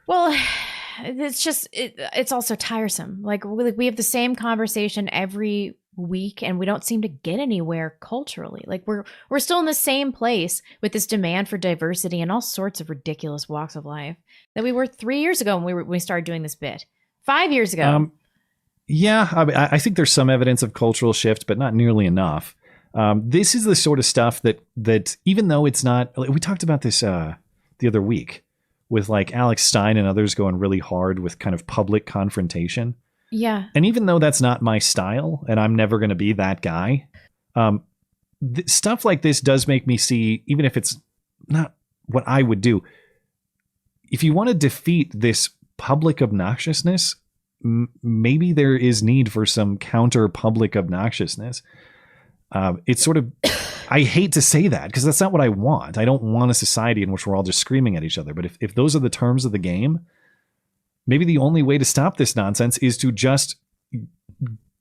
Well, it's also tiresome. Like we have the same conversation every week and we don't seem to get anywhere culturally. Like we're still in the same place with this demand for diversity and all sorts of ridiculous walks of life that we were 3 years ago when we started doing this bit. 5 years ago. Yeah, I think there's some evidence of cultural shift, but not nearly enough. This is the sort of stuff that even though it's not, we talked about this the other week with like Alex Stein and others going really hard with kind of public confrontation. Yeah. And even though that's not my style and I'm never going to be that guy, stuff like this does make me see, even if it's not what I would do, if you want to defeat this public obnoxiousness, maybe there is need for some counter public obnoxiousness. It's sort of, I hate to say that because that's not what I want. I don't want a society in which we're all just screaming at each other. But if those are the terms of the game, maybe the only way to stop this nonsense is to just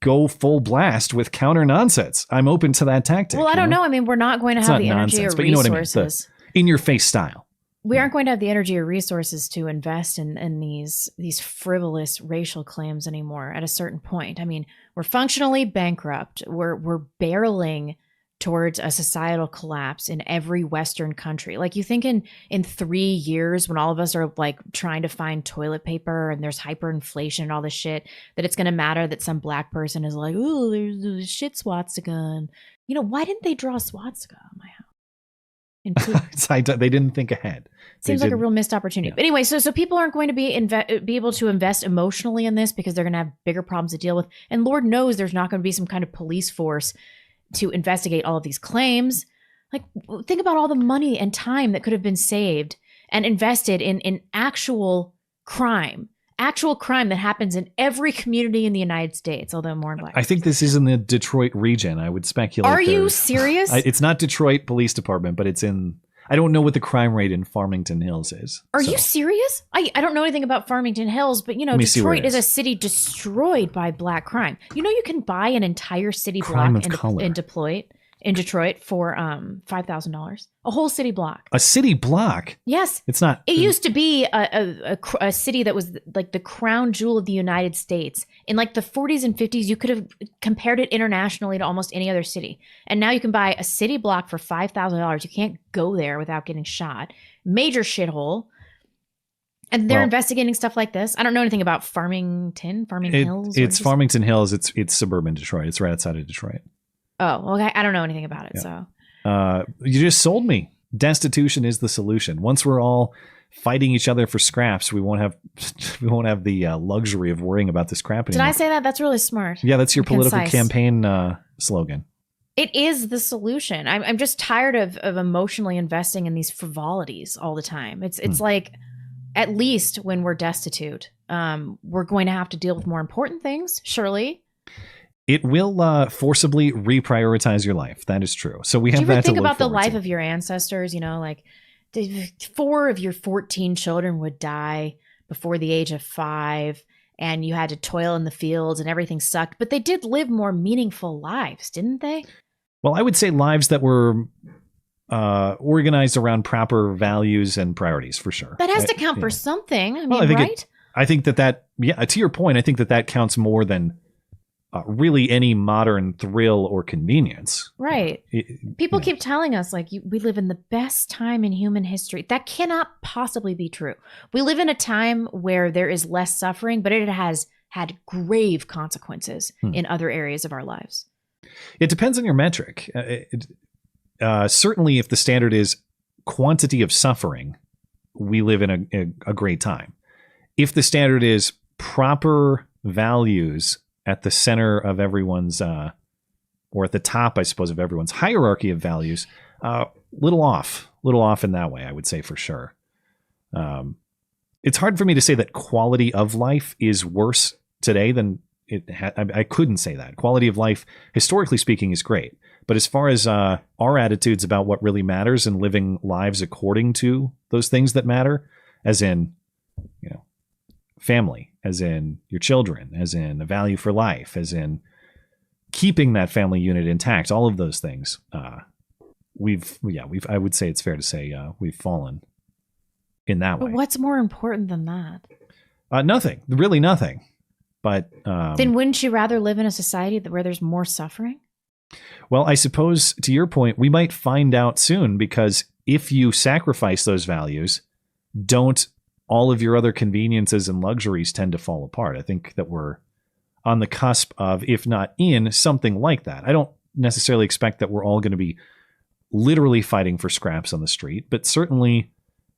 go full blast with counter nonsense. I'm open to that tactic. Well, I don't know. I mean, we're not going to have the energy or resources. You know what I mean? In your face style. We aren't going to have the energy or resources to invest in these frivolous racial claims anymore at a certain point. I mean, we're functionally bankrupt. We're barreling towards a societal collapse in every Western country. Like you think in 3 years when all of us are like trying to find toilet paper and there's hyperinflation and all this shit, that it's going to matter that some black person is like, oh, there's a shit swastika. And, why didn't they draw a swastika on my house? They didn't think ahead. Seems like a real missed opportunity. Yeah. But anyway, so people aren't going to be able to invest emotionally in this because they're going to have bigger problems to deal with. And Lord knows there's not going to be some kind of police force to investigate all of these claims. Like, think about all the money and time that could have been saved and invested in actual crime that happens in every community in the United States, although more in black. I think this is in the Detroit region. I would speculate. Are you serious? It's not Detroit Police Department, but it's in, I don't know what the crime rate in Farmington Hills is. Are you serious? I don't know anything about Farmington Hills, but Detroit is a city destroyed by black crime. You can buy an entire city block in Detroit for $5,000. A whole city block. A city block? Yes. It's not. It used to be a city that was like the crown jewel of the United States. In like the 40s and 50s, you could have compared it internationally to almost any other city. And now you can buy a city block for $5,000. You can't go there without getting shot. Major shithole. And they're investigating stuff like this. I don't know anything about Farmington Hills. It's Farmington Hills. It's suburban Detroit. It's right outside of Detroit. Oh, okay. I don't know anything about it. Yeah. So you just sold me. Destitution is the solution. Once we're all fighting each other for scraps, we won't have the luxury of worrying about this crap anymore. Did I say that? That's really smart. Yeah, that's your political campaign slogan. It is the solution. I'm just tired of emotionally investing in these frivolities all the time. It's like, at least when we're destitute, we're going to have to deal with more important things, surely. It will forcibly reprioritize your life. That is true. So we have that to look forward to. Do you ever think about the life of your ancestors? Like 4 of your 14 children would die before the age of 5, and you had to toil in the fields and everything sucked. But they did live more meaningful lives, didn't they? Well, I would say lives that were organized around proper values and priorities, for sure. That has to count for something. I mean, right? I think that, to your point, I think that counts more than really any modern thrill or convenience. Right. People keep telling us we live in the best time in human history. That cannot possibly be true. We live in a time where there is less suffering, but it has had grave consequences in other areas of our lives. It depends on your metric. Certainly if the standard is quantity of suffering, we live in a great time. If the standard is proper values at the center of everyone's, or at the top, I suppose, of everyone's hierarchy of values, little off in that way, I would say for sure. It's hard for me to say that quality of life is worse today than I couldn't say that. Quality of life, historically speaking, is great. But as far as our attitudes about what really matters and living lives according to those things that matter, as in, family, as in your children, as in a value for life, as in keeping that family unit intact, all of those things, I would say it's fair to say we've fallen in that But way. what's more important than that? Nothing, really nothing. But Then wouldn't you rather live in a society where there's more suffering? well, I suppose to your point, we might find out soon, because if you sacrifice those values, don't all of your other conveniences and luxuries tend to fall apart? I think that we're on the cusp of, if not in, something like that. I don't necessarily expect that we're all going to be literally fighting for scraps on the street, but certainly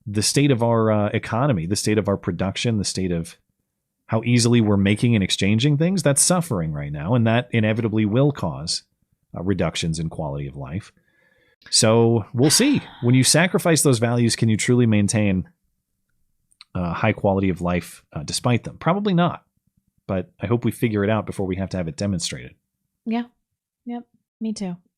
the state of our economy, the state of our production, the state of how easily we're making and exchanging things, that's suffering right now. And that inevitably will cause reductions in quality of life. So we'll see. When you sacrifice those values, can you truly maintain high quality of life despite them? Probably not. But I hope we figure it out before we have to have it demonstrated. Yeah. Yep. Me too.